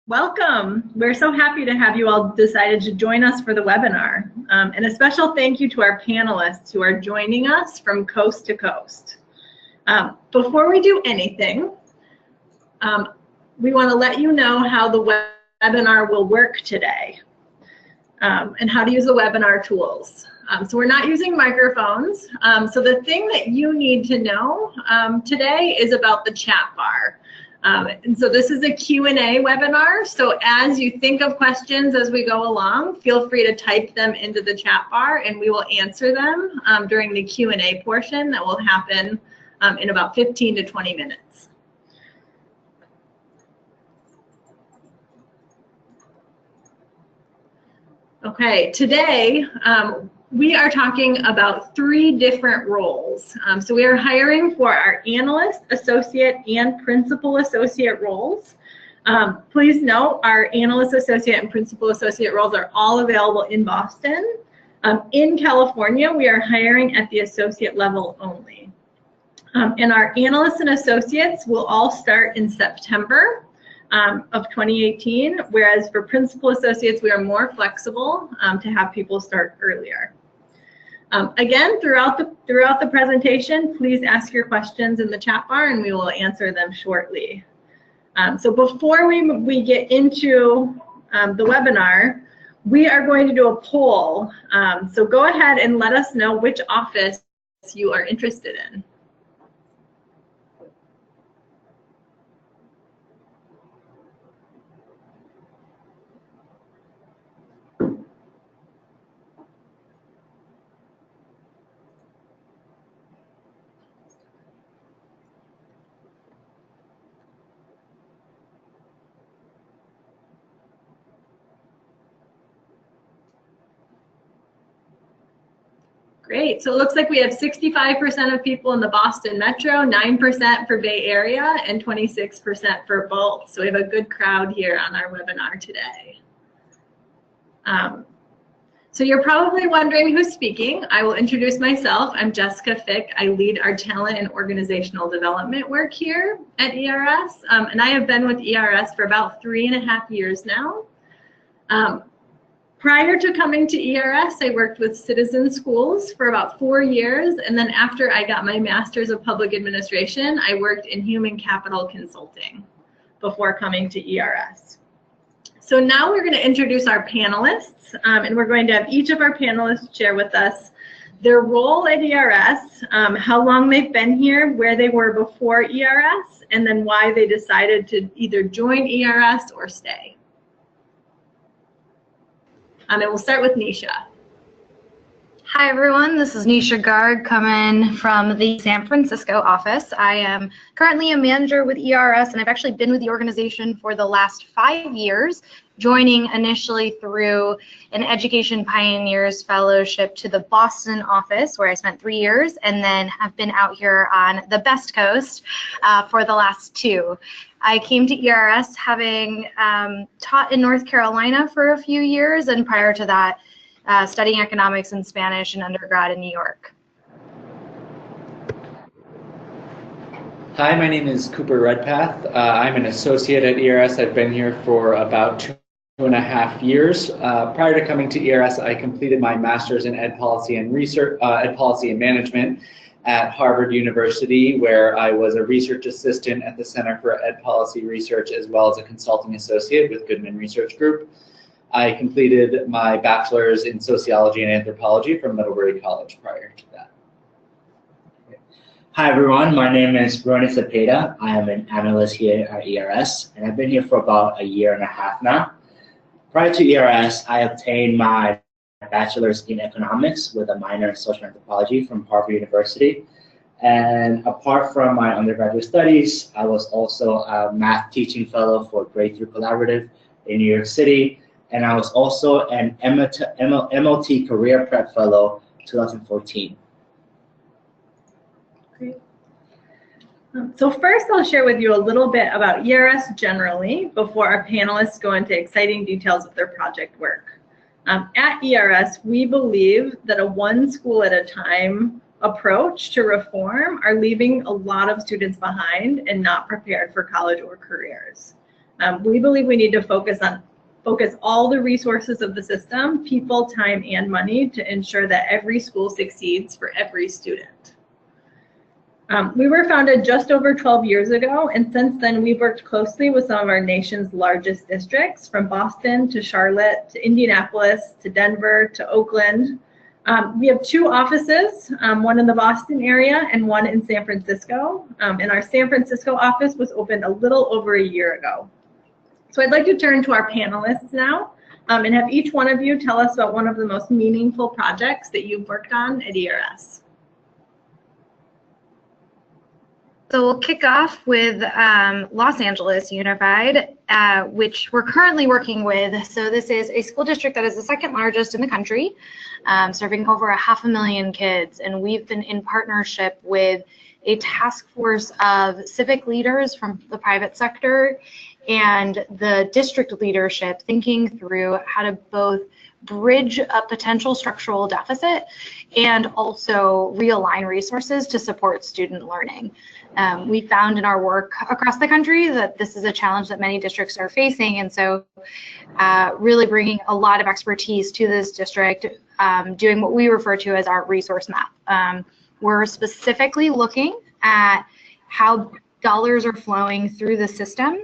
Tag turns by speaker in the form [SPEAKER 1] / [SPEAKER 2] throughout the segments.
[SPEAKER 1] Welcome. We're so happy to have you all decided to join us for the webinar. And a special thank you to our panelists who are joining us from coast to coast. Before we do anything, we want to let you know how the webinar will work today and how to use the webinar tools. So we're not using microphones. So the thing that you need to know today is about the chat bar. And so this is a Q&A webinar. So as you think of questions as we go along, feel free to type them into the chat bar and we will answer them during the Q&A portion that will happen in about 15 to 20 minutes. Okay, today we are talking about 3 different roles. So we are hiring for our analyst, associate, and principal associate roles. Please note our analyst, associate, and principal associate roles are all available in Boston. In California, we are hiring at the associate level only. And our analysts and associates will all start in September of 2018, whereas for principal associates, we are more flexible to have people start earlier. Again, throughout the presentation, please ask your questions in the chat bar and we will answer them shortly. So before we get into the webinar, we are going to do a poll. So go ahead and let us know which office you are interested in. Great, so it looks like we have 65% of people in the Boston Metro, 9% for Bay Area, and 26% for both. So we have a good crowd here on our webinar today. So you're probably wondering who's speaking. I will introduce myself. I'm Jessica Fick. I lead our talent and organizational development work here at ERS. And I have been with ERS for about 3.5 years now. Prior to coming to ERS, I worked with Citizen Schools for about 4 years, and then after I got my Master's of Public Administration, I worked in Human Capital Consulting before coming to ERS. So now we're going to introduce our panelists, and we're going to have each of our panelists share with us their role at ERS, how long they've been here, where they were before ERS, and then why they decided to either join ERS or stay. And we'll start with Nisha.
[SPEAKER 2] Hi everyone, this is Nisha Garg coming from the San Francisco office. I am currently a manager with ERS and I've actually been with the organization for the last 5 years, joining initially through an Education Pioneers Fellowship to the Boston office where I spent 3 years and then have been out here on the Best Coast for the last 2. I came to ERS having taught in North Carolina for a few years, and prior to that, studying economics and Spanish in undergrad in New York.
[SPEAKER 3] Hi, my name is Cooper Redpath. I'm an associate at ERS. I've been here for about 2.5 years. Prior to coming to ERS, I completed my master's in Ed Policy and Research, Ed Policy and Management at Harvard University, where I was a research assistant at the Center for Ed Policy Research, as well as a consulting associate with Goodman Research Group. I completed my bachelor's in sociology and anthropology from Middlebury College prior to that.
[SPEAKER 4] Hi everyone, my name is Ronnie Cepeda. I am an analyst here at ERS, and I've been here for about 1.5 years now. Prior to ERS, I obtained my bachelor's in economics with a minor in social anthropology from Harvard University. And apart from my undergraduate studies, I was also a math teaching fellow for Grade 3 Collaborative in New York City. And I was also an MLT Career Prep Fellow 2014.
[SPEAKER 1] Great. So first I'll share with you a little bit about ERS generally before our panelists go into exciting details of their project work. At ERS, we believe that a one school at a time approach to reform are leaving a lot of students behind and not prepared for college or careers. We believe we need to focus all the resources of the system, people, time, and money, to ensure that every school succeeds for every student. We were founded just over 12 years ago, and since then we've worked closely with some of our nation's largest districts, from Boston to Charlotte to Indianapolis to Denver to Oakland. We have 2 offices, one in the Boston area and one in San Francisco. And our San Francisco office was opened a little over a year ago. So I'd like to turn to our panelists now and have each one of you tell us about one of the most meaningful projects that you've worked on at ERS.
[SPEAKER 2] So we'll kick off with Los Angeles Unified, which we're currently working with. So this is a school district that is the 2nd largest in the country, serving over 500,000 kids. And we've been in partnership with a task force of civic leaders from the private sector and the district leadership, thinking through how to both bridge a potential structural deficit and also realign resources to support student learning. We found in our work across the country that this is a challenge that many districts are facing, and so really bringing a lot of expertise to this district, doing what we refer to as our resource map. We're specifically looking at how dollars are flowing through the system,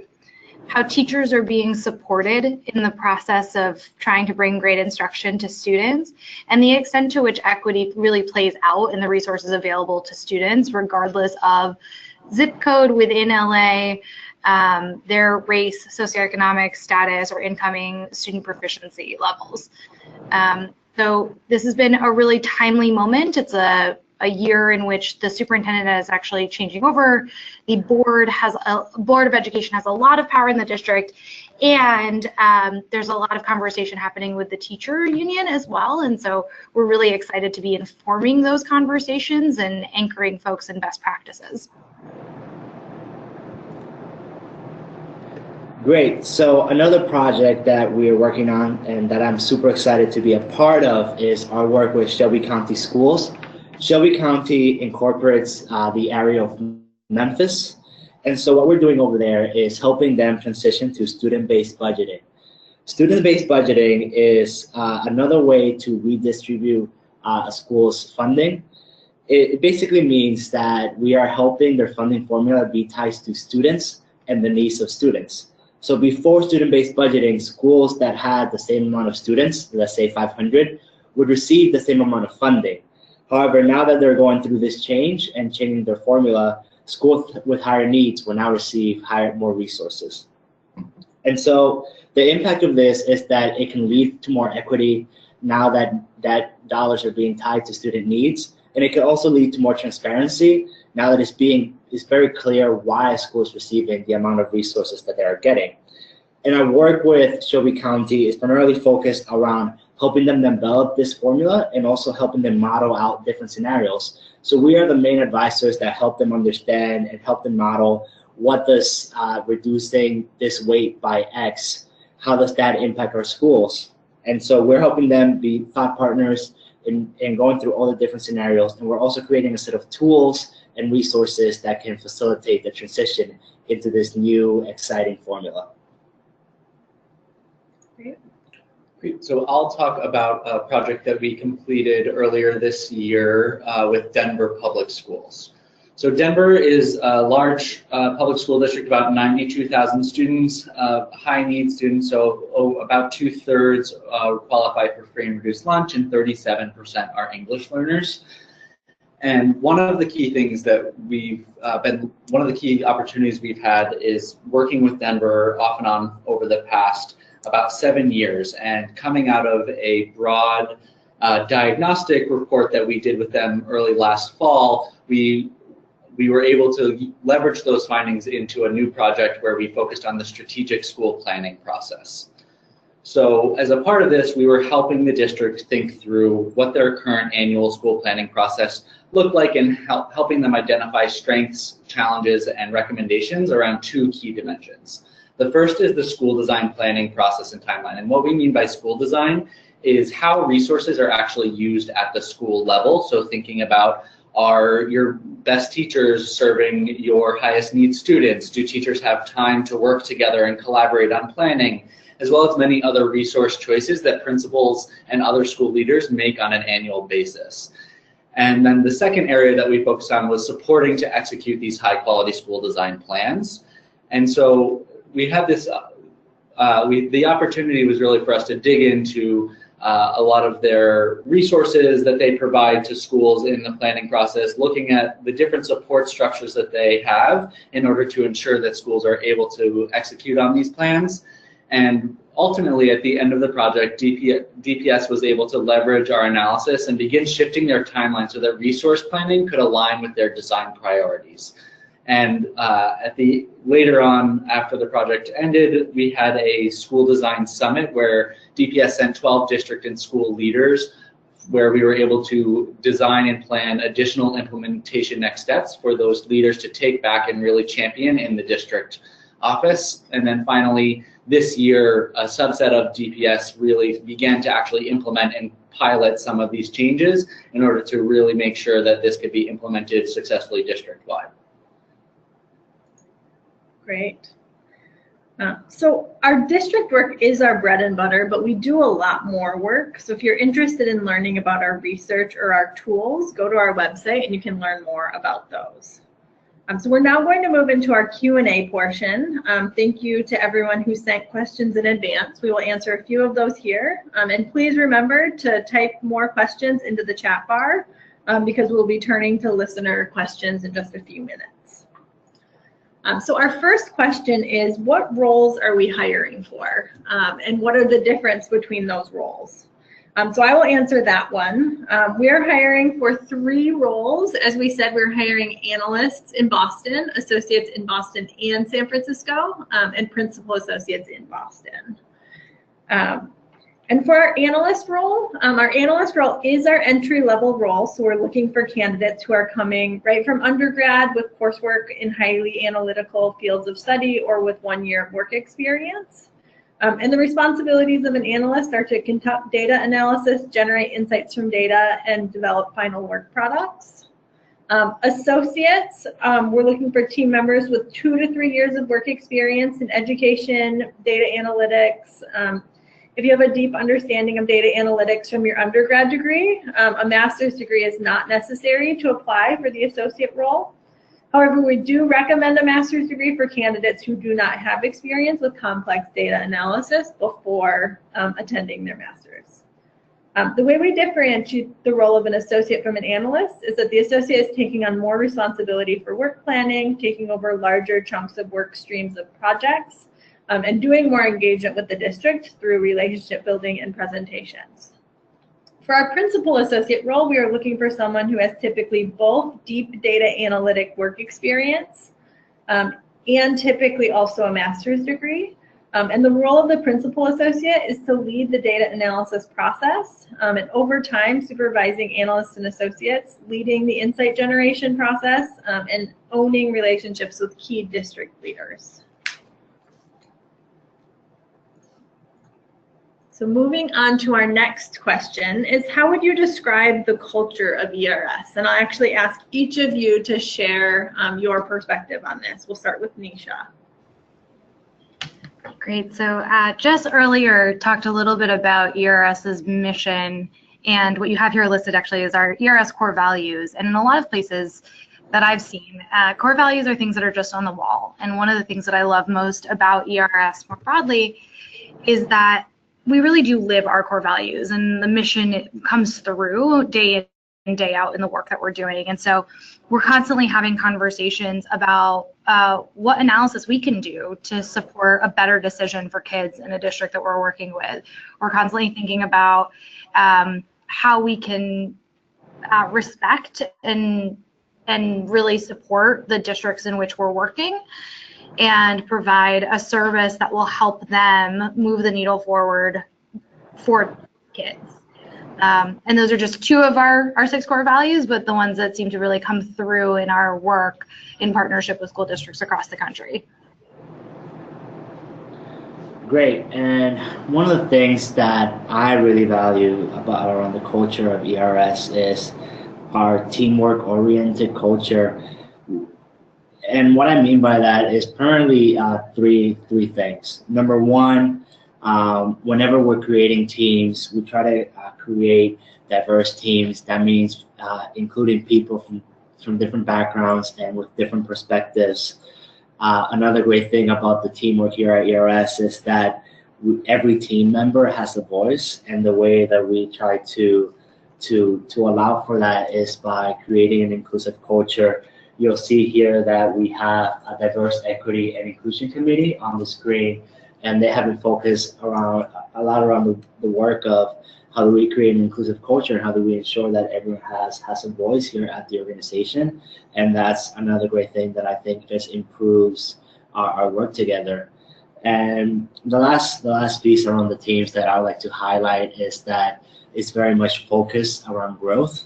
[SPEAKER 2] how teachers are being supported in the process of trying to bring great instruction to students, and the extent to which equity really plays out in the resources available to students, regardless of zip code within LA, their race, socioeconomic status, or incoming student proficiency levels. So this has been a really timely moment. It's a year in which the superintendent is actually changing over. The board of education has a lot of power in the district, and there's a lot of conversation happening with the teacher union as well. And so we're really excited to be informing those conversations and anchoring folks in best practices.
[SPEAKER 4] Great. So another project that we are working on and that I'm super excited to be a part of is our work with Shelby County Schools. Shelby County incorporates the area of Memphis. And so what we're doing over there is helping them transition to student-based budgeting. Student-based budgeting is another way to redistribute a school's funding. It basically means that we are helping their funding formula be tied to students and the needs of students. So before student-based budgeting, schools that had the same amount of students, let's say 500, would receive the same amount of funding. However, now that they're going through this change and changing their formula, schools with higher needs will now receive more resources. And so the impact of this is that it can lead to more equity now that dollars are being tied to student needs. And it can also lead to more transparency now that it's very clear why a school is receiving the amount of resources that they are getting. And our work with Shelby County is primarily focused around helping them develop this formula and also helping them model out different scenarios. So we are the main advisors that help them understand and help them model what does reducing this weight by X, how does that impact our schools? And so we're helping them be thought partners in going through all the different scenarios. And we're also creating a set of tools and resources that can facilitate the transition into this new exciting formula.
[SPEAKER 3] Great. So I'll talk about a project that we completed earlier this year with Denver Public Schools. So Denver is a large public school district, about 92,000 students, high need students, so about 2/3 qualify for free and reduced lunch, and 37% are English learners. And one of the key things that one of the key opportunities we've had is working with Denver off and on over the past about 7 years, and coming out of a broad diagnostic report that we did with them early last fall, we were able to leverage those findings into a new project where we focused on the strategic school planning process. So as a part of this, we were helping the district think through what their current annual school planning process looked like and helping them identify strengths, challenges, and recommendations around 2 key dimensions. The first is the school design planning process and timeline. And what we mean by school design is how resources are actually used at the school level. So thinking about Are your best teachers serving your highest need students? Do teachers have time to work together and collaborate on planning? As well as many other resource choices that principals and other school leaders make on an annual basis. And then the second area that we focused on was supporting to execute these high quality school design plans. And so we had this, the opportunity was really for us to dig into a lot of their resources that they provide to schools in the planning process, looking at the different support structures that they have in order to ensure that schools are able to execute on these plans. And ultimately, at the end of the project, DPS was able to leverage our analysis and begin shifting their timeline so that resource planning could align with their design priorities. And later on, after the project ended, we had a school design summit where DPS sent 12 district and school leaders, where we were able to design and plan additional implementation next steps for those leaders to take back and really champion in the district office. And then finally, this year, a subset of DPS really began to actually implement and pilot some of these changes in order to really make sure that this could be implemented successfully district-wide.
[SPEAKER 1] Great. So our district work is our bread and butter, but we do a lot more work. So if you're interested in learning about our research or our tools, go to our website and you can learn more about those. So we're now going to move into our Q&A portion. Thank you to everyone who sent questions in advance. We will answer a few of those here. And please remember to type more questions into the chat bar because we'll be turning to listener questions in just a few minutes. So our first question is, what roles are we hiring for? And what are the difference between those roles? So I will answer that one. We are hiring for 3 roles. As we said, we're hiring analysts in Boston, associates in Boston and San Francisco, and principal associates in Boston. And for our analyst role is our entry-level role. So we're looking for candidates who are coming right from undergrad with coursework in highly analytical fields of study or with 1 year of work experience. And the responsibilities of an analyst are to conduct data analysis, generate insights from data, and develop final work products. Associates, we're looking for team members with 2 to 3 years of work experience in education, data analytics. If you have a deep understanding of data analytics from your undergrad degree, a master's degree is not necessary to apply for the associate role. However, we do recommend a master's degree for candidates who do not have experience with complex data analysis before attending their master's. The way we differentiate the role of an associate from an analyst is that the associate is taking on more responsibility for work planning, taking over larger chunks of work streams of projects, and doing more engagement with the district through relationship building and presentations. For our principal associate role, we are looking for someone who has typically both deep data analytic work experience and typically also a master's degree. And the role of the principal associate is to lead the data analysis process and over time supervising analysts and associates, leading the insight generation process, and owning relationships with key district leaders. So moving on to our next question is, how would you describe the culture of ERS? And I'll actually ask each of you to share your perspective on this. We'll start with Nisha.
[SPEAKER 2] Great. So just earlier talked a little bit about ERS's mission, and what you have here listed actually is our ERS core values. And in a lot of places that I've seen, core values are things that are just on the wall. And one of the things that I love most about ERS more broadly is that we really do live our core values, and the mission comes through day in and day out in the work that we're doing. And so we're constantly having conversations about what analysis we can do to support a better decision for kids in a district that we're working with. We're constantly thinking about how we can respect and really support the districts in which we're working and provide a service that will help them move the needle forward for kids. And those are just 2 of our 6 core values, but the ones that seem to really come through in our work in partnership with school districts across the country.
[SPEAKER 4] Great. And one of the things that I really value about around the culture of ERS is our teamwork-oriented culture. And what I mean by that is primarily three things. Number one, whenever we're creating teams, we try to create diverse teams. That means including people from different backgrounds and with different perspectives. Another great thing about the teamwork here at ERS is that every team member has a voice, and the way that we try to allow for that is by creating an inclusive culture. You'll see here that we have a diverse equity and inclusion committee on the screen, and they have been focused a lot around the work of how do we create an inclusive culture, how do we ensure that everyone has a voice here at the organization. And that's another great thing that I think just improves our work together. And the last piece around the teams that I would like to highlight is that it's very much focused around growth.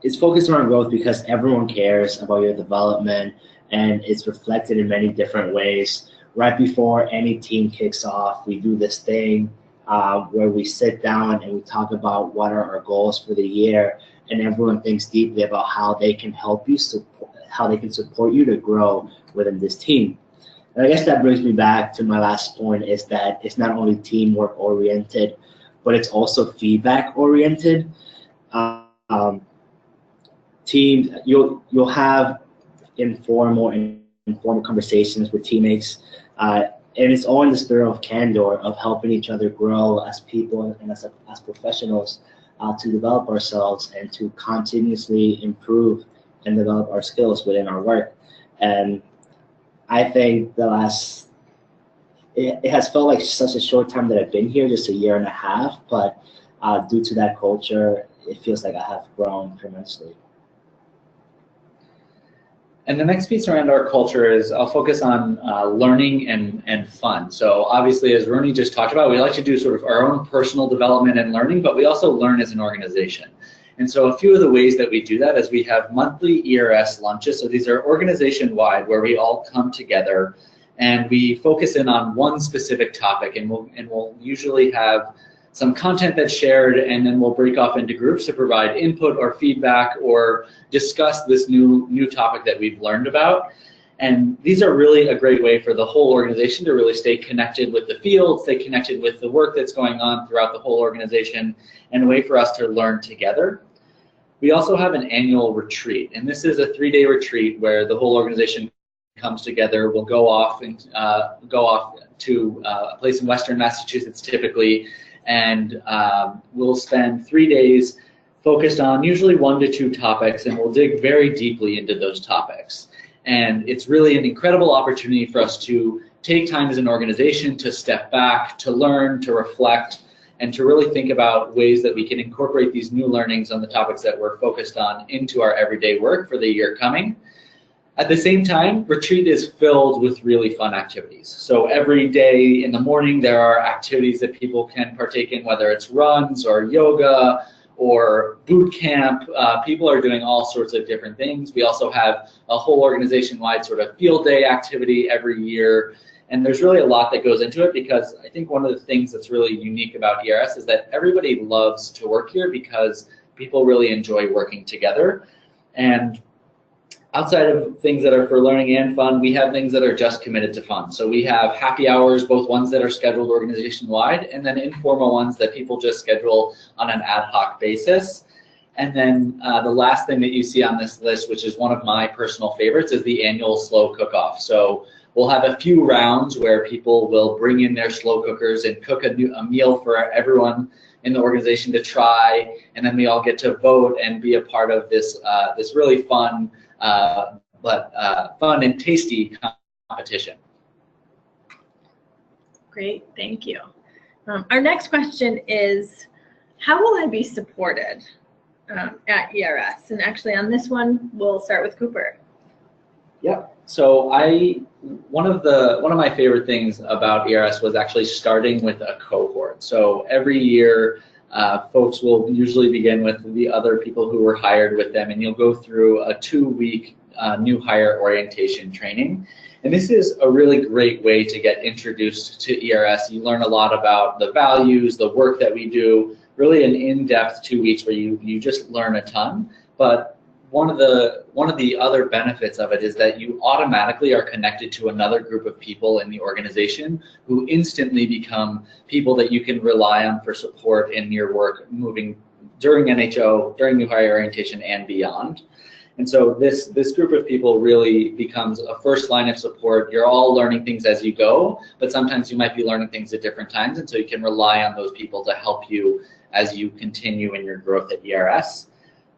[SPEAKER 4] It's focused around growth because everyone cares about your development, and it's reflected in many different ways. Right before any team kicks off, we do this thing where we sit down and we talk about what are our goals for the year, and everyone thinks deeply about how they can help you, how they can support you to grow within this team. And I guess that brings me back to my last point, is that it's not only teamwork oriented, but it's also feedback oriented. Teams, you'll have informal conversations with teammates, and it's all in the spirit of candor, of helping each other grow as people and as professionals, to develop ourselves and to continuously improve and develop our skills within our work. And I think it has felt like such a short time that I've been here, just a year and a half, but due to that culture, it feels like I have grown tremendously.
[SPEAKER 3] And the next piece around our culture is I'll focus on learning and fun. So obviously, as Rooney just talked about, we like to do sort of our own personal development and learning, but we also learn as an organization. And so a few of the ways that we do that is we have monthly ERS lunches. So these are organization-wide, where we all come together and we focus in on one specific topic, and we'll usually have some content that's shared, and then we'll break off into groups to provide input or feedback or discuss this new topic that we've learned about. And these are really a great way for the whole organization to really stay connected with the field, stay connected with the work that's going on throughout the whole organization, and a way for us to learn together. We also have an annual retreat, and this is a 3-day retreat where the whole organization comes together. We'll go off to a place in Western Massachusetts typically, and we'll spend 3 days focused on usually 1 to 2 topics, and we'll dig very deeply into those topics. And it's really an incredible opportunity for us to take time as an organization to step back, to learn, to reflect, and to really think about ways that we can incorporate these new learnings on the topics that we're focused on into our everyday work for the year coming. At the same time, retreat is filled with really fun activities. So every day in the morning, there are activities that people can partake in, whether it's runs or yoga or boot camp. People are doing all sorts of different things. We also have a whole organization-wide sort of field day activity every year. And there's really a lot that goes into it, because I think one of the things that's really unique about ERS is that everybody loves to work here because people really enjoy working together. And outside of things that are for learning and fun, we have things that are just committed to fun. So we have happy hours, both ones that are scheduled organization-wide and then informal ones that people just schedule on an ad hoc basis. And then the last thing that you see on this list, which is one of my personal favorites, is the annual slow cook-off. So we'll have a few rounds where people will bring in their slow cookers and cook a meal for everyone in the organization to try, and then we all get to vote and be a part of this this really fun fun and tasty competition.
[SPEAKER 1] Great, thank you. Our next question is, how will I be supported at ERS? And actually on this one, we'll start with Cooper.
[SPEAKER 3] Yep. So one of my favorite things about ERS was actually starting with a cohort. So every year, folks will usually begin with the other people who were hired with them, and you'll go through a 2-week new hire orientation training. And this is a really great way to get introduced to ERS. You learn a lot about the values, the work that we do, really an in-depth 2 weeks where you just learn a ton. But one of the other benefits of it is that you automatically are connected to another group of people in the organization who instantly become people that you can rely on for support in your work moving during NHO, during new hire orientation, and beyond. And so this group of people really becomes a first line of support. You're all learning things as you go, but sometimes you might be learning things at different times, and so you can rely on those people to help you as you continue in your growth at ERS.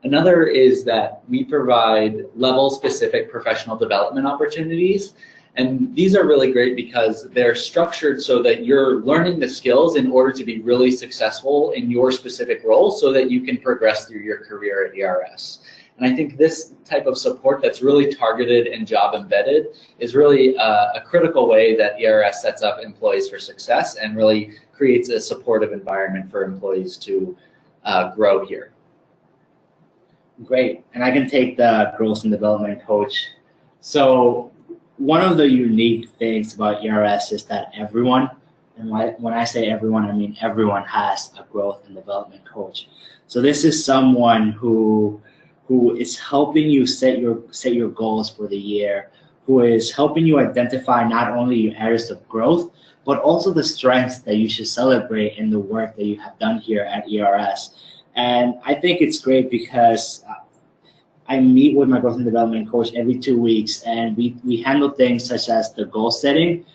[SPEAKER 3] Another is that we provide level-specific professional development opportunities, and these are really great because they're structured so that you're learning the skills in order to be really successful in your specific role so that you can progress through your career at ERS. And I think this type of support that's really targeted and job embedded is really a critical way that ERS sets up employees for success and really creates a supportive environment for employees to grow here.
[SPEAKER 4] Great, and I can take the growth and development coach. So one of the unique things about ERS is that everyone, and when I say everyone, I mean everyone has a growth and development coach. So this is someone who is helping you set your goals for the year, who is helping you identify not only your areas of growth, but also the strengths that you should celebrate in the work that you have done here at ERS. And I think it's great because I meet with my growth and development coach every 2 weeks, and we handle things such as the goal setting,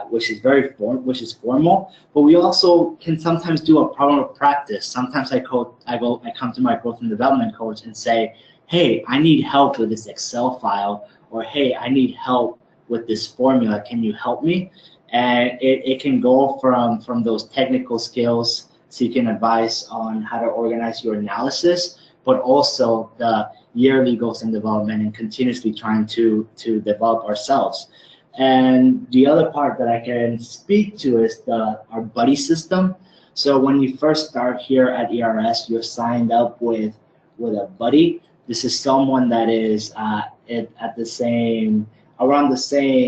[SPEAKER 4] which is formal, but we also can sometimes do a problem of practice. Sometimes I come to my growth and development coach and say, hey, I need help with this Excel file, or hey, I need help with this formula. Can you help me? And it can go from those technical skills, seeking advice on how to organize your analysis, but also the yearly goals and development and continuously trying to develop ourselves. And the other part that I can speak to is our buddy system. So when you first start here at ERS, you're signed up with a buddy. This is someone that is around the same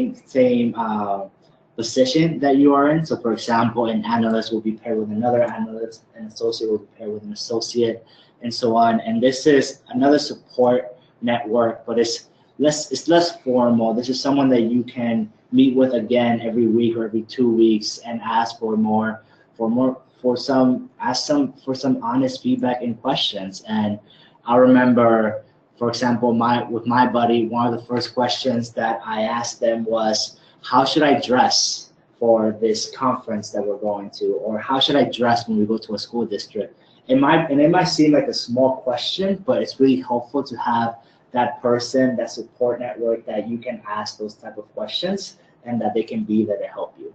[SPEAKER 4] position that you are in. So for example, an analyst will be paired with another analyst, an associate will be paired with an associate, and so on. And this is another support network, but it's less formal. This is someone that you can meet with again every week or every 2 weeks and ask for some honest feedback and questions. And I remember, for example, with my buddy, one of the first questions that I asked them was, how should I dress for this conference that we're going to, or how should I dress when we go to a school district? It might seem like a small question, but it's really helpful to have that person, that support network that you can ask those type of questions and that they can be there to help you.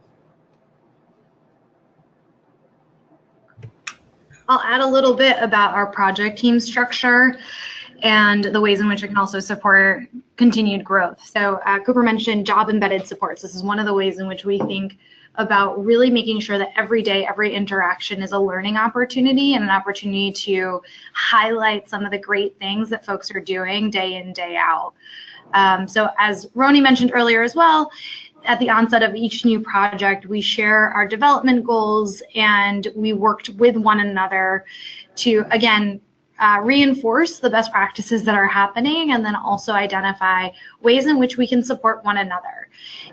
[SPEAKER 2] I'll add a little bit about our project team structure and the ways in which it can also support continued growth. So Cooper mentioned job embedded supports. This is one of the ways in which we think about really making sure that every day, every interaction is a learning opportunity and an opportunity to highlight some of the great things that folks are doing day in, day out. So as Roni mentioned earlier as well, at the onset of each new project, we share our development goals, and we worked with one another to, again, reinforce the best practices that are happening, and then also identify ways in which we can support one another.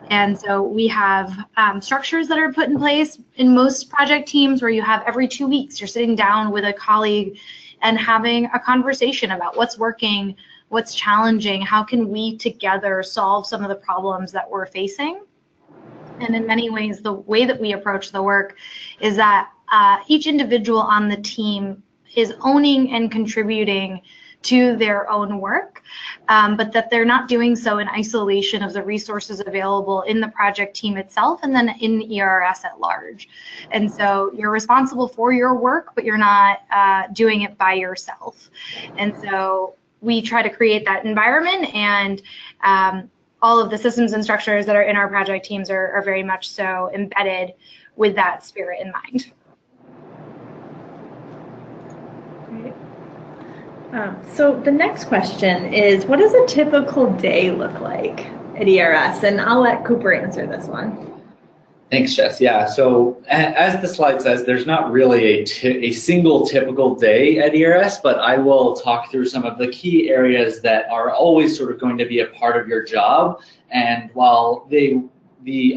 [SPEAKER 2] And so we have structures that are put in place in most project teams where you have every 2 weeks, you're sitting down with a colleague and having a conversation about what's working, what's challenging, how can we together solve some of the problems that we're facing. And in many ways, the way that we approach the work is that each individual on the team is owning and contributing to their own work, but that they're not doing so in isolation of the resources available in the project team itself and then in ERS at large. And so you're responsible for your work, but you're not doing it by yourself. And so we try to create that environment, and all of the systems and structures that are in our project teams are very much so embedded with that spirit in mind.
[SPEAKER 1] So the next question is, what does a typical day look like at ERS? And I'll let Cooper answer this one.
[SPEAKER 3] Thanks, Jess. Yeah, so as the slide says, there's not really a single typical day at ERS, but I will talk through some of the key areas that are always sort of going to be a part of your job. And while the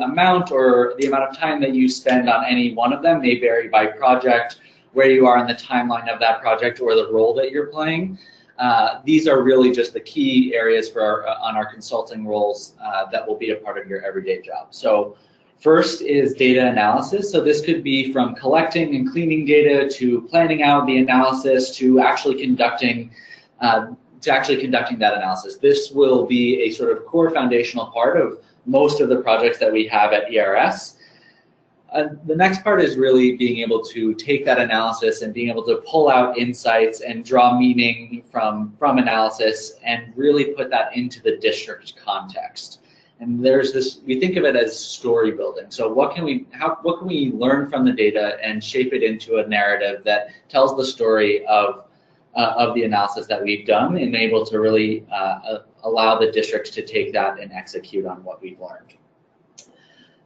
[SPEAKER 3] amount of time that you spend on any one of them may vary by project, where you are in the timeline of that project, or the role that you're playing, these are really just the key areas for on our consulting roles that will be a part of your everyday job. So first is data analysis. So this could be from collecting and cleaning data to planning out the analysis to actually conducting that analysis. This will be a sort of core foundational part of most of the projects that we have at ERS. The next part is really being able to take that analysis and being able to pull out insights and draw meaning from analysis and really put that into the district context. And there's this, we think of it as story building. So what can we learn from the data and shape it into a narrative that tells the story of the analysis that we've done, and able to really allow the districts to take that and execute on what we've learned.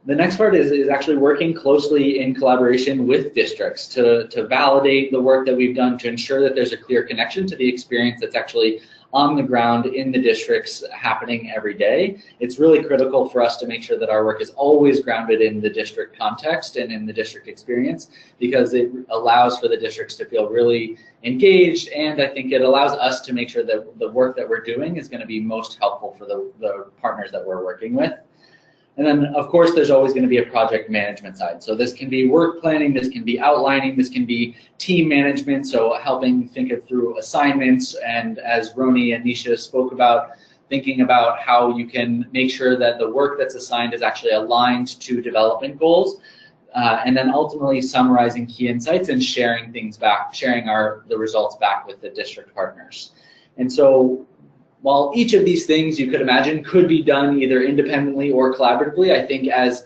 [SPEAKER 3] The next part is actually working closely in collaboration with districts to validate the work that we've done, to ensure that there's a clear connection to the experience that's actually on the ground in the districts happening every day. It's really critical for us to make sure that our work is always grounded in the district context and in the district experience, because it allows for the districts to feel really engaged, and I think it allows us to make sure that the work that we're doing is going to be most helpful for the partners that we're working with. And then, of course, there's always going to be a project management side. So this can be work planning, this can be outlining, this can be team management, so helping think it through assignments, and as Roni and Nisha spoke about, thinking about how you can make sure that the work that's assigned is actually aligned to development goals, and then ultimately summarizing key insights and sharing things back, sharing the results back with the district partners. And so, while each of these things you could imagine could be done either independently or collaboratively, I think as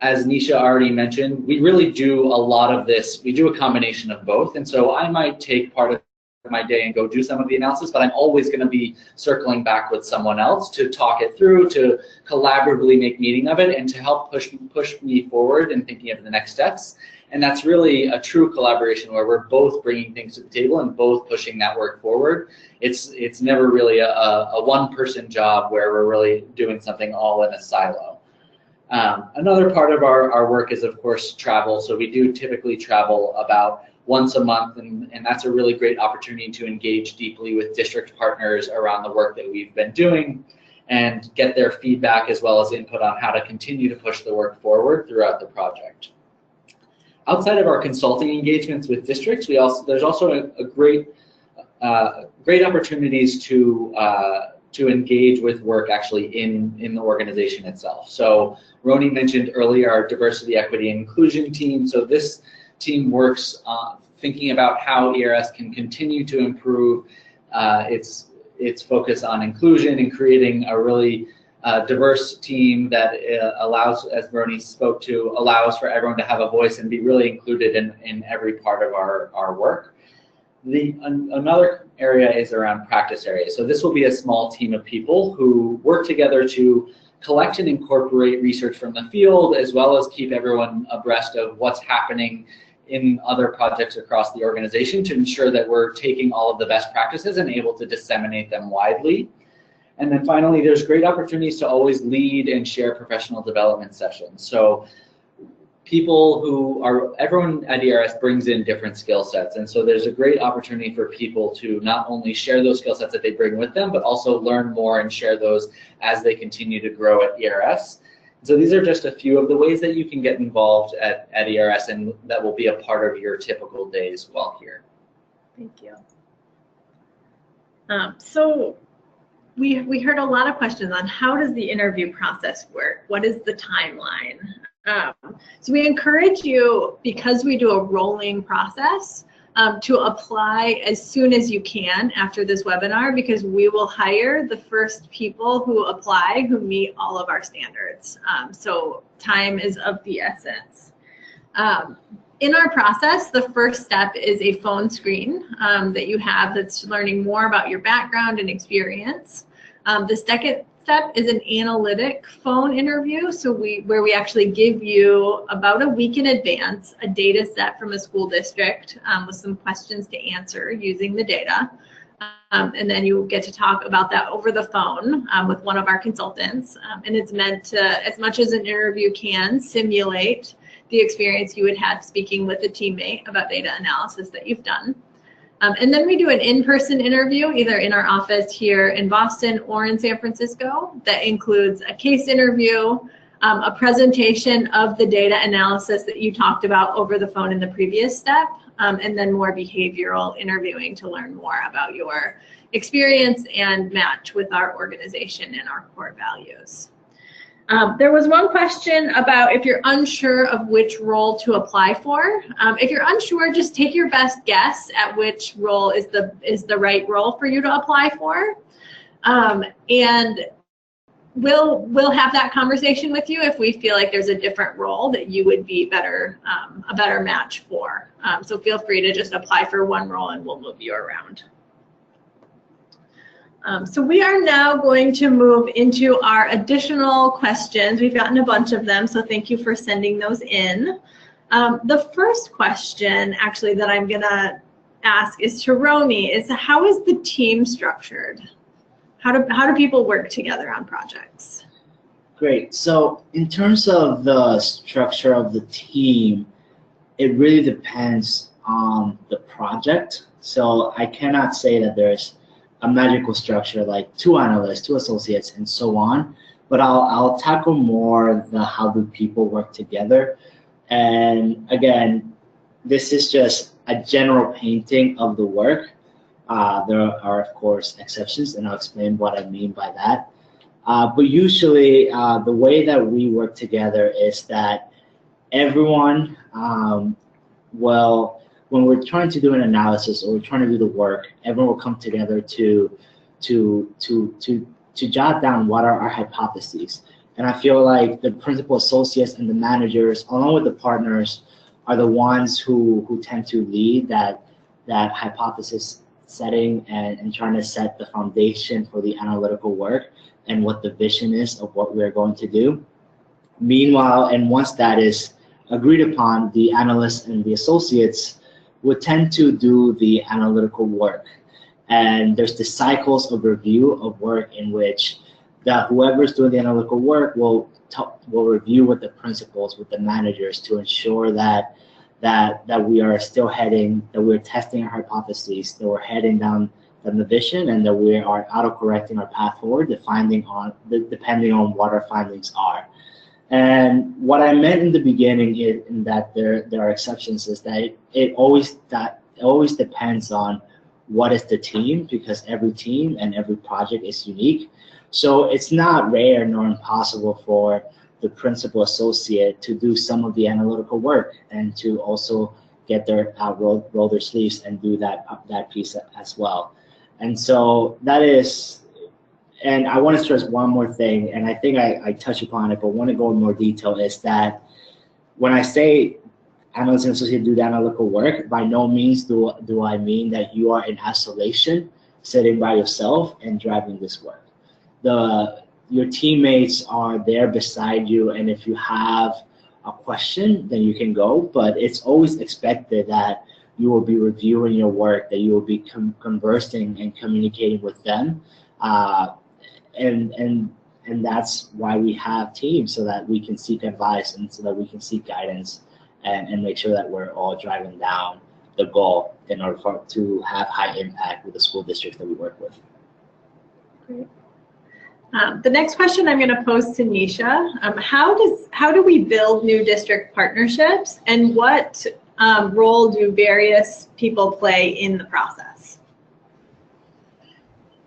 [SPEAKER 3] Nisha already mentioned, we really do a lot of this. We do a combination of both. And so I might take part of my day and go do some of the analysis, but I'm always going to be circling back with someone else to talk it through, to collaboratively make meaning of it, and to help push me forward in thinking of the next steps. And that's really a true collaboration where we're both bringing things to the table and both pushing that work forward. It's never really a one-person job where we're really doing something all in a silo. Another part of our work is, of course, travel. So we do typically travel about once a month, and that's a really great opportunity to engage deeply with district partners around the work that we've been doing and get their feedback as well as input on how to continue to push the work forward throughout the project. Outside of our consulting engagements with districts, there's also a great opportunities to engage with work actually in the organization itself. So Roni mentioned earlier our diversity, equity, and inclusion team. So this team works thinking about how ERS can continue to improve its focus on inclusion and creating a really diverse team that allows, as Roni spoke to, allows for everyone to have a voice and be really included in every part of our work. Another area is around practice areas. So this will be a small team of people who work together to collect and incorporate research from the field, as well as keep everyone abreast of what's happening in other projects across the organization, to ensure that we're taking all of the best practices and able to disseminate them widely. And then finally, there's great opportunities to always lead and share professional development sessions. So everyone at ERS brings in different skill sets. And so there's a great opportunity for people to not only share those skill sets that they bring with them, but also learn more and share those as they continue to grow at ERS. So these are just a few of the ways that you can get involved at ERS, and that will be a part of your typical days while here.
[SPEAKER 1] Thank you. So we heard a lot of questions on how does the interview process work? What is the timeline? So we encourage you, because we do a rolling process, to apply as soon as you can after this webinar, because we will hire the first people who apply who meet all of our standards. So time is of the essence. In our process, the first step is a phone screen that you have that's learning more about your background and experience. The step is an analytic phone interview. So where we actually give you about a week in advance a data set from a school district with some questions to answer using the data. And then you get to talk about that over the phone with one of our consultants. And it's meant to, as much as an interview can, simulate the experience you would have speaking with a teammate about data analysis that you've done. And then we do an in-person interview, either in our office here in Boston or in San Francisco, that includes a case interview, a presentation of the data analysis that you talked about over the phone in the previous step, and then more behavioral interviewing to learn more about your experience and match with our organization and our core values. There was one question about if you're unsure of which role to apply for. If you're unsure, just take your best guess at which role is the right role for you to apply for. And we'll have that conversation with you if we feel like there's a different role that you would be better a better match for. So feel free to just apply for one role and we'll move you around. So we are now going to move into our additional questions. We've gotten a bunch of them, so thank you for sending those in. The first question actually that I'm gonna ask is to Romy, is how is the team structured? How do people work together on projects?
[SPEAKER 4] Great. So in terms of the structure of the team, it really depends on the project. So I cannot say that there's a magical structure like 2 analysts, 2 associates, and so on. But I'll tackle more the how do people work together. And again, this is just a general painting of the work. There are, of course, exceptions, and I'll explain what I mean by that. But usually, the way that we work together is that everyone when we're trying to do an analysis or we're trying to do the work, everyone will come together to jot down what are our hypotheses. And I feel like the principal associates and the managers, along with the partners, are the ones who tend to lead that hypothesis setting and trying to set the foundation for the analytical work and what the vision is of what we're going to do. Meanwhile, and once that is agreed upon, the analysts and the associates would tend to do the analytical work. And there's the cycles of review of work in which whoever's doing the analytical work will review with the principals, with the managers, to ensure that we are still heading, that we're testing our hypotheses, that we're heading down the vision, and that we are auto-correcting our path forward, depending on what our findings are. And what I meant in the beginning in that there are exceptions is that it always depends on what is the team, because every team and every project is unique. So it's not rare nor impossible for the principal associate to do some of the analytical work and to also get their roll their sleeves and do that piece as well. And so that is. And I want to stress one more thing, and I think I touched upon it, but want to go in more detail, is that when I say analysts and associates do the analytical work, by no means do I mean that you are in isolation, sitting by yourself and driving this work. Your teammates are there beside you, and if you have a question, then you can go, but it's always expected that you will be reviewing your work, that you will be conversing and communicating with them. And that's why we have teams, so that we can seek advice and so that we can seek guidance and make sure that we're all driving down the goal in order to have high impact with the school districts that we work with.
[SPEAKER 1] Great. The next question I'm going to pose to Nisha. How do we build new district partnerships, and what role do various people play in the process?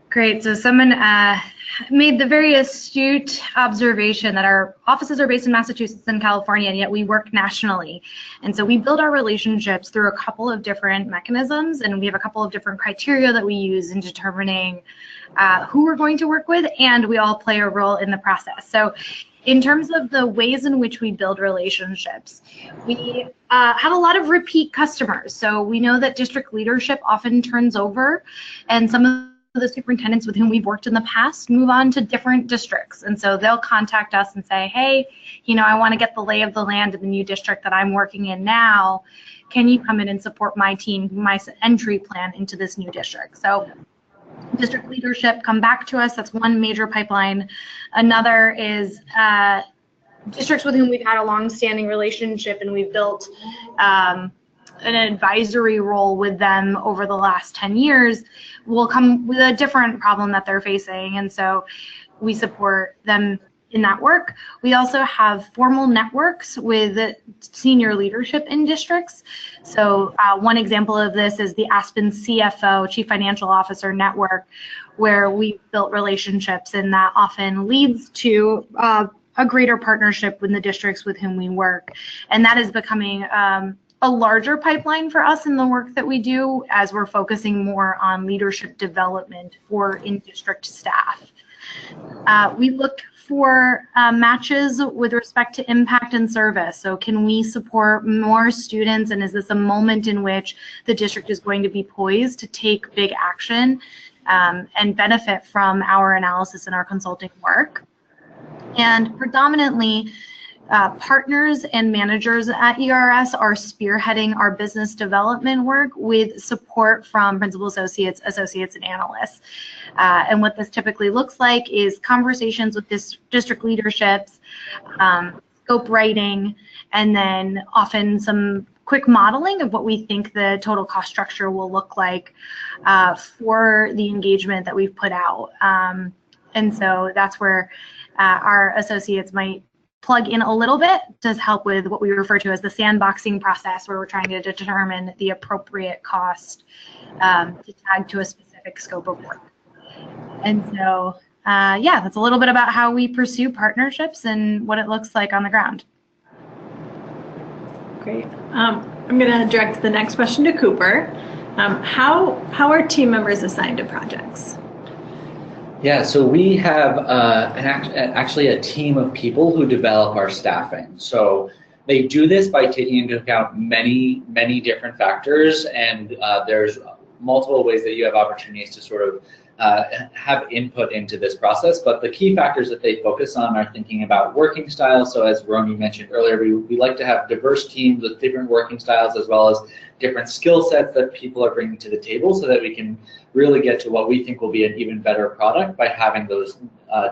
[SPEAKER 2] Great. So someone made the very astute observation that our offices are based in Massachusetts and California, and yet we work nationally. And so we build our relationships through a couple of different mechanisms, and we have a couple of different criteria that we use in determining who we're going to work with, and we all play a role in the process. So in terms of the ways in which we build relationships, we have a lot of repeat customers. So we know that district leadership often turns over, and some of of the superintendents with whom we've worked in the past move on to different districts. And so they'll contact us and say, hey, I want to get the lay of the land in the new district that I'm working in now. Can you come in and support my team, my entry plan into this new district? So district leadership come back to us. That's one major pipeline. Another is districts with whom we've had a long-standing relationship and we've built an advisory role with them over the last 10 years will come with a different problem that they're facing. And so we support them in that work. We also have formal networks with senior leadership in districts. So one example of this is the Aspen CFO, Chief Financial Officer Network, where we've built relationships, and that often leads to a greater partnership with the districts with whom we work. And that is becoming a larger pipeline for us in the work that we do as we're focusing more on leadership development for in-district staff. We look for matches with respect to impact and service. So can we support more students, and is this a moment in which the district is going to be poised to take big action and benefit from our analysis and our consulting work? And predominantly, partners and managers at ERS are spearheading our business development work with support from principal associates, associates, and analysts. And what this typically looks like is conversations with district leaderships, scope writing, and then often some quick modeling of what we think the total cost structure will look like for the engagement that we've put out. And so that's where our associates might plug in a little bit to help with what we refer to as the sandboxing process, where we're trying to determine the appropriate cost to tag to a specific scope of work. And so, yeah, that's a little bit about how we pursue partnerships and what it looks like on the ground.
[SPEAKER 1] Great. I'm going to direct the next question to Cooper. How are team members assigned to projects?
[SPEAKER 3] Yeah, so we have actually a team of people who develop our staffing. So they do this by taking into account many different factors, and there's multiple ways that you have opportunities to sort of have input into this process. But the key factors that they focus on are thinking about working styles. So as Romy mentioned earlier, we like to have diverse teams with different working styles, as well as different skill sets that people are bringing to the table, so that we can really get to what we think will be an even better product by having those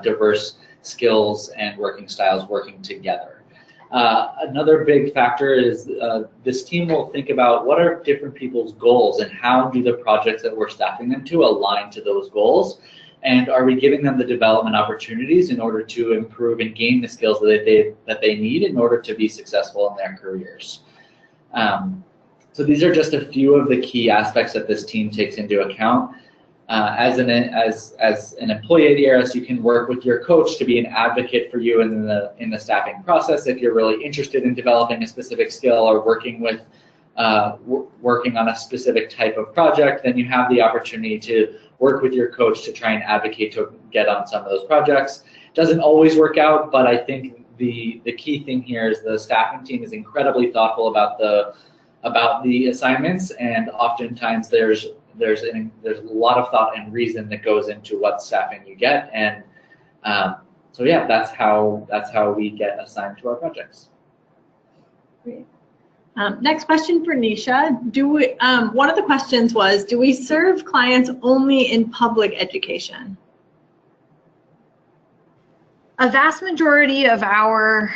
[SPEAKER 3] diverse skills and working styles working together. Another big factor is this team will think about what are different people's goals and how do the projects that we're staffing them to align to those goals, and are we giving them the development opportunities in order to improve and gain the skills that they need in order to be successful in their careers. So these are just a few of the key aspects that this team takes into account. As an employee at ERS, you can work with your coach to be an advocate for you in the staffing process. If you're really interested in developing a specific skill or working on a specific type of project, then you have the opportunity to work with your coach to try and advocate to get on some of those projects. It doesn't always work out, but I think the key thing here is the staffing team is incredibly thoughtful about the assignments, and oftentimes there's a lot of thought and reason that goes into what staffing you get, and so yeah, that's how we get assigned to our projects.
[SPEAKER 1] Great. Next question for Nisha. One of the questions was, do we serve clients only in public education?
[SPEAKER 2] A vast majority of our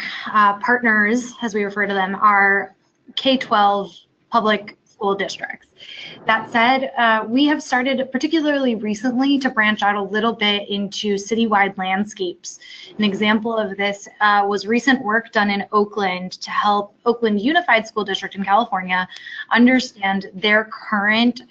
[SPEAKER 2] partners, as we refer to them, are K-12 public school districts. That said, we have started particularly recently to branch out a little bit into citywide landscapes. An example of this was recent work done in Oakland to help Oakland Unified School District in California understand their current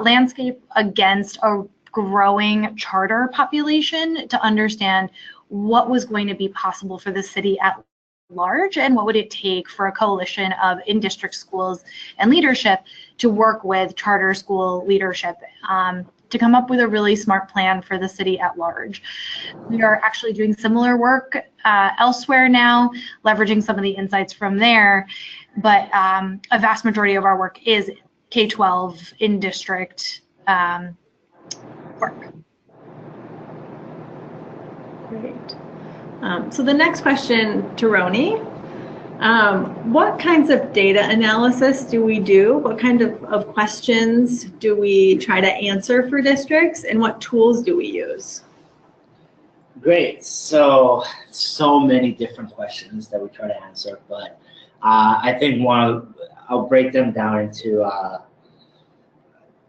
[SPEAKER 2] landscape against a growing charter population, to understand what was going to be possible for the city at large, and what would it take for a coalition of in-district schools and leadership to work with charter school leadership to come up with a really smart plan for the city at large. We are actually doing similar work elsewhere now, leveraging some of the insights from there, but a vast majority of our work is K-12 in-district work.
[SPEAKER 1] Great. So the next question to Roni. What kinds of data analysis do we do? What kind of questions do we try to answer for districts, and what tools do we use?
[SPEAKER 4] Great. So many different questions that we try to answer, but I think I'll break them down into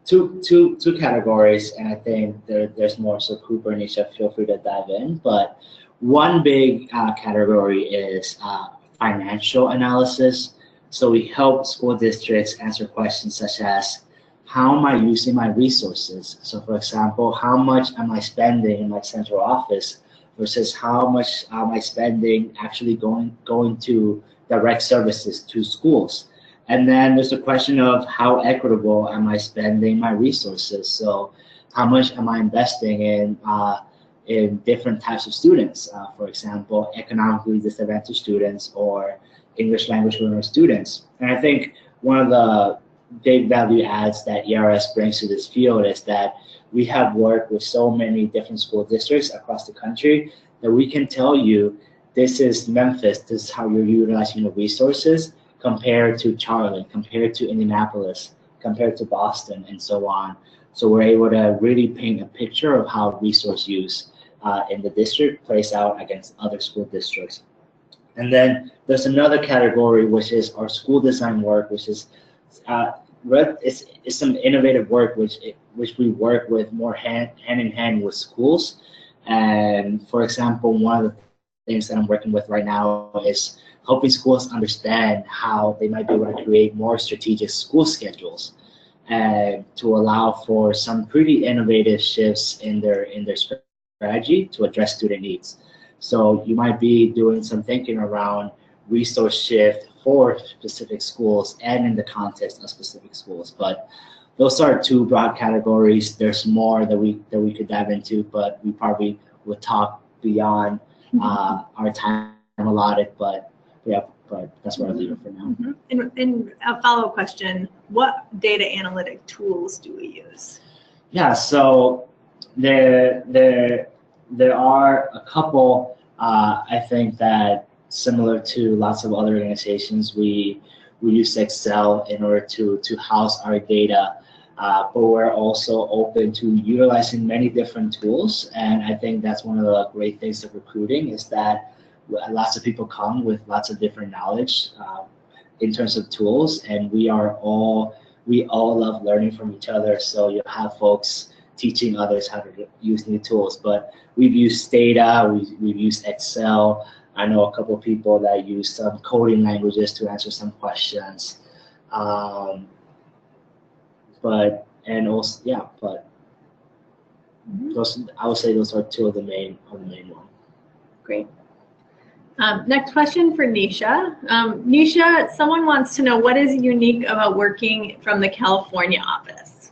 [SPEAKER 4] two categories, and I think there's more. So Cooper and Nisha, feel free to dive in. But one big category is financial analysis. So we help school districts answer questions such as, how am I using my resources? So for example, how much am I spending in my central office versus how much am I spending actually going to direct services to schools? And then there's the question of, how equitable am I spending my resources? So how much am I investing in different types of students? For example, economically disadvantaged students or English language learner students. And I think one of the big value adds that ERS brings to this field is that we have worked with so many different school districts across the country that we can tell you, this is Memphis, this is how you're utilizing your resources compared to Charlotte, compared to Indianapolis, compared to Boston, and so on. So we're able to really paint a picture of how resource use in the district plays out against other school districts. And then there's another category, which is our school design work, which is it's some innovative work which we work with more hand in hand with schools. And for example, one of the things that I'm working with right now is helping schools understand how they might be able to create more strategic school schedules and to allow for some pretty innovative shifts in their strategy to address student needs. So you might be doing some thinking around resource shift for specific schools and in the context of specific schools. But those are two broad categories. There's more that we could dive into, but we probably would talk beyond our time allotted. But yeah, but that's where I'll leave it for now.
[SPEAKER 1] And a follow-up question, what data analytic tools do we use? Yeah,
[SPEAKER 4] so there are a couple, I think, that similar to lots of other organizations, we use Excel in order to house our data, but we're also open to utilizing many different tools. And I think that's one of the great things of recruiting, is that lots of people come with lots of different knowledge in terms of tools, and we all love learning from each other. So you'll have folks teaching others how to use new tools, but we've used Stata, we've used Excel. I know a couple of people that use some coding languages to answer some questions. Those, I would say those are two of the main ones.
[SPEAKER 1] Great. Next question for Nisha. Nisha, someone wants to know, what is unique about working from the California office?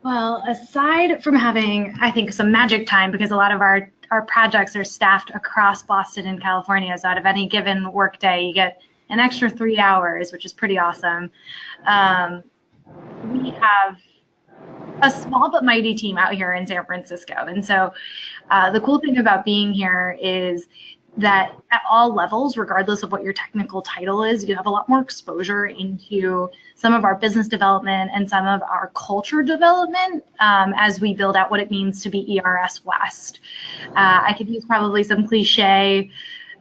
[SPEAKER 2] Well, aside from having, I think, some magic time, because a lot of our projects are staffed across Boston and California, so out of any given workday, you get an extra 3 hours, which is pretty awesome. We have a small but mighty team out here in San Francisco. And so the cool thing about being here is that at all levels, regardless of what your technical title is, you have a lot more exposure into some of our business development and some of our culture development as we build out what it means to be ERS West. I could use probably some cliche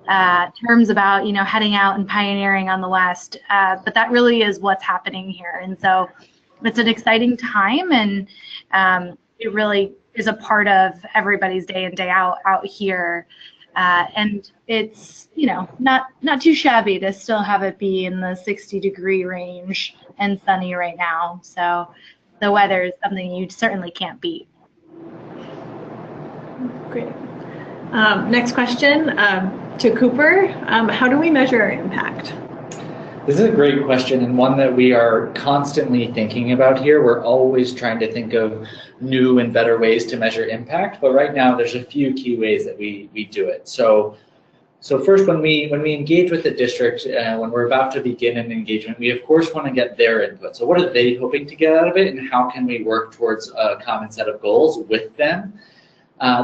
[SPEAKER 2] terms about, heading out and pioneering on the West, but that really is what's happening here. And so it's an exciting time, and it really is a part of everybody's day in, day out here. And it's, not too shabby to still have it be in the 60-degree range and sunny right now. So the weather is something you certainly can't beat.
[SPEAKER 1] Great. Next question to Cooper. How do we measure our impact?
[SPEAKER 3] This is a great question, and one that we are constantly thinking about here. We're always trying to think of new and better ways to measure impact, but right now there's a few key ways that we do it. So So first, when we engage with the district, when we're about to begin an engagement, we of course want to get their input. So what are they hoping to get out of it, and how can we work towards a common set of goals with them?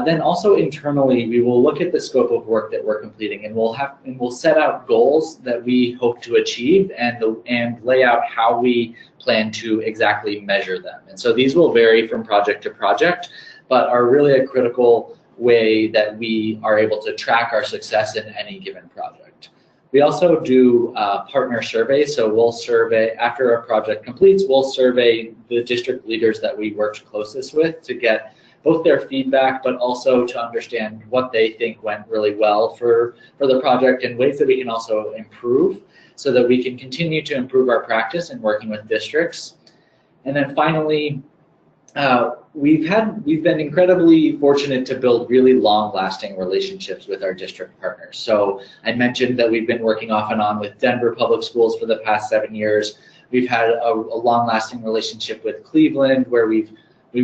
[SPEAKER 3] Then also internally, we will look at the scope of work that we're completing, and we'll set out goals that we hope to achieve, and lay out how we plan to exactly measure them. And so these will vary from project to project, but are really a critical way that we are able to track our success in any given project. We also do partner surveys, so we'll survey, after a project completes, we'll survey the district leaders that we worked closest with to get both their feedback, but also to understand what they think went really well for the project, and ways that we can also improve so that we can continue to improve our practice in working with districts. And then finally, we've been incredibly fortunate to build really long-lasting relationships with our district partners. So I mentioned that we've been working off and on with Denver Public Schools for the past 7 years. We've had a long-lasting relationship with Cleveland, where we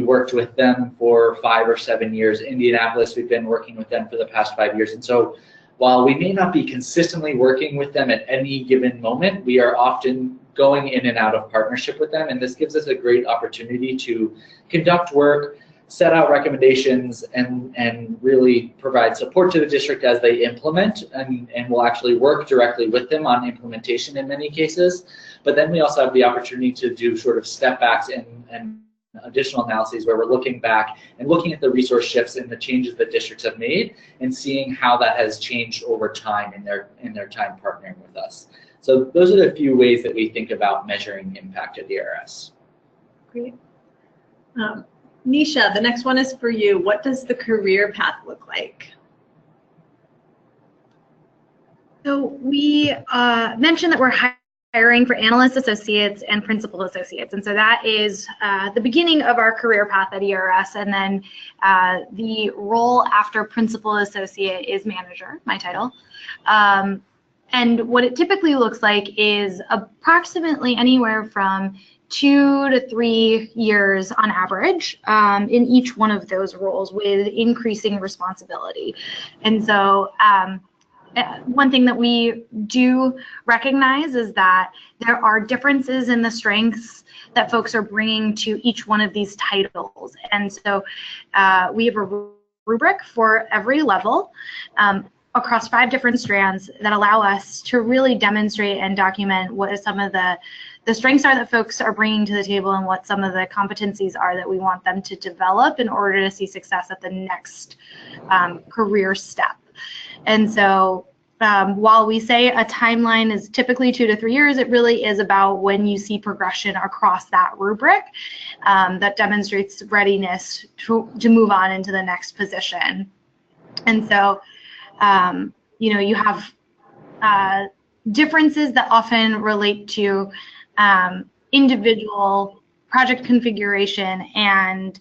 [SPEAKER 3] worked with them for 5 or 7 years. Indianapolis, we've been working with them for the past 5 years. And so while we may not be consistently working with them at any given moment, we are often going in and out of partnership with them, and this gives us a great opportunity to conduct work, set out recommendations, and really provide support to the district as they implement, and we'll actually work directly with them on implementation in many cases. But then we also have the opportunity to do sort of step backs and additional analyses, where we're looking back and looking at the resource shifts and the changes that districts have made, and seeing how that has changed over time in their time partnering with us. So those are the few ways that we think about measuring impact at ERS.
[SPEAKER 1] Great. Nisha, the next one is for you. What does the career path look like?
[SPEAKER 2] So we mentioned that we're hiring for analyst associates and principal associates. And so that is the beginning of our career path at ERS. And then the role after principal associate is manager, my title. And what it typically looks like is approximately anywhere from 2 to 3 years on average in each one of those roles, with increasing responsibility. And so one thing that we do recognize is that there are differences in the strengths that folks are bringing to each one of these titles. And so we have a rubric for every level across 5 different strands that allow us to really demonstrate and document what some of the strengths are that folks are bringing to the table, and what some of the competencies are that we want them to develop in order to see success at the next career step. And so while we say a timeline is typically 2 to 3 years, it really is about when you see progression across that rubric that demonstrates readiness to move on into the next position. And so you have differences that often relate to individual project configuration and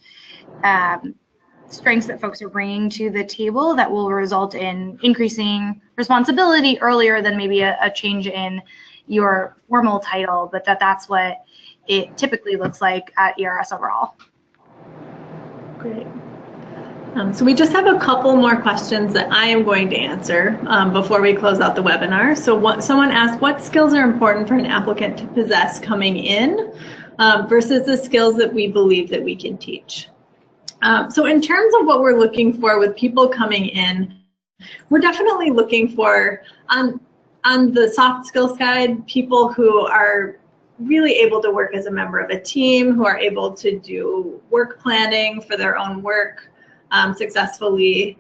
[SPEAKER 2] strengths that folks are bringing to the table that will result in increasing responsibility earlier than maybe a change in your formal title, but that's what it typically looks like at ERS overall.
[SPEAKER 1] Great. So we just have a couple more questions that I am going to answer before we close out the webinar. So someone asked, what skills are important for an applicant to possess coming in versus the skills that we believe that we can teach? So in terms of what we're looking for with people coming in, we're definitely looking for, on the soft skills side, people who are really able to work as a member of a team, who are able to do work planning for their own work successfully,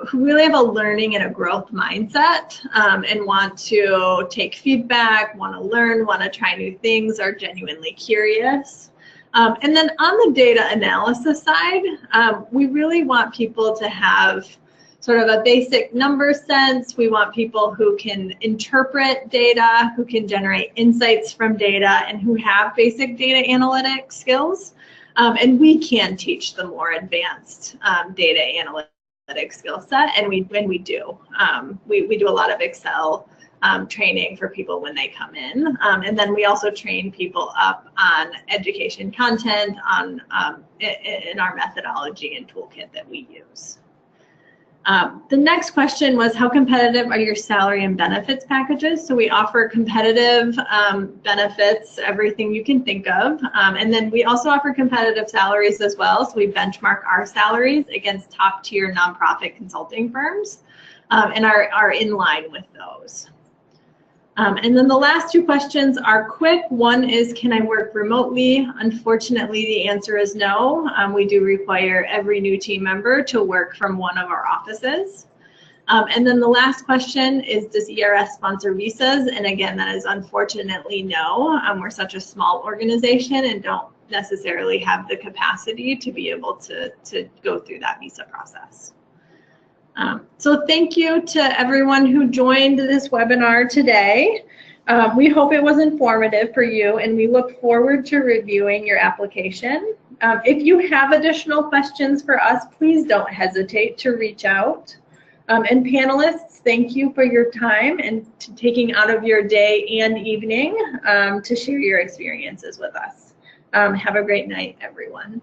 [SPEAKER 1] who really have a learning and a growth mindset and want to take feedback, want to learn, want to try new things, are genuinely curious. And then on the data analysis side, we really want people to have sort of a basic number sense. We want people who can interpret data, who can generate insights from data, and who have basic data analytic skills. And we can teach the more advanced data analytic skill set, and we do. We do a lot of Excel training for people when they come in, and then we also train people up on education content, on in our methodology and toolkit that we use. The next question was, how competitive are your salary and benefits packages? So we offer competitive benefits, everything you can think of. And then we also offer competitive salaries as well. So we benchmark our salaries against top tier nonprofit consulting firms and are in line with those. And then the last two questions are quick. One is, can I work remotely? Unfortunately, the answer is no. We do require every new team member to work from one of our offices. And then the last question is, does ERS sponsor visas? And again, that is unfortunately no. We're such a small organization and don't necessarily have the capacity to be able to go through that visa process. So thank you to everyone who joined this webinar today. We hope it was informative for you, and we look forward to reviewing your application. If you have additional questions for us, please don't hesitate to reach out. And panelists, thank you for your time and taking out of your day and evening to share your experiences with us. Have a great night, everyone.